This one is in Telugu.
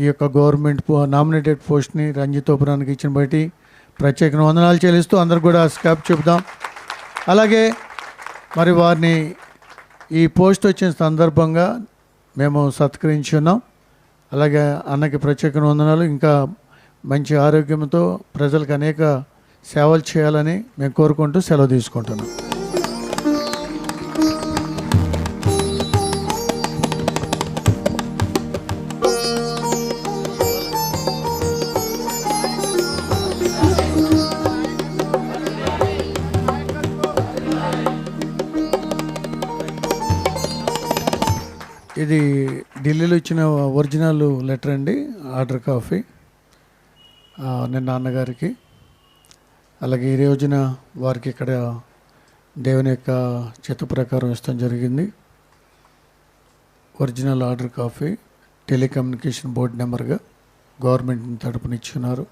ఈ యొక్క గవర్నమెంట్ నామినేటెడ్ పోస్ట్ని రంజితోపురానికి ఇచ్చిన బట్టి ప్రత్యేక వందనాలు చెల్లిస్తూ అందరికి కూడా స్కాప్ చెబుదాం. అలాగే మరి వారిని ఈ పోస్ట్ వచ్చిన సందర్భంగా మేము సత్కరించున్నాం. అలాగే అన్నకి ప్రత్యేక వందనాలు. ఇంకా మంచి ఆరోగ్యంతో ప్రజలకు అనేక సేవలు చేయాలని మేము కోరుకుంటూ సెలవు తీసుకుంటున్నాం. ఇది ఢిల్లీలో ఇచ్చిన ఒరిజినల్ లెటర్ అండి, ఆర్డర్ కాపీ నిన్న నాన్నగారికి. అలాగే ఈ రోజున వారికి ఇక్కడ దేవుని యొక్క చిత్త ప్రకారం ఇష్టం జరిగింది. Original order copy telecommunication board నెంబర్గా గవర్నమెంట్ తరపున ఇచ్చున్నారు.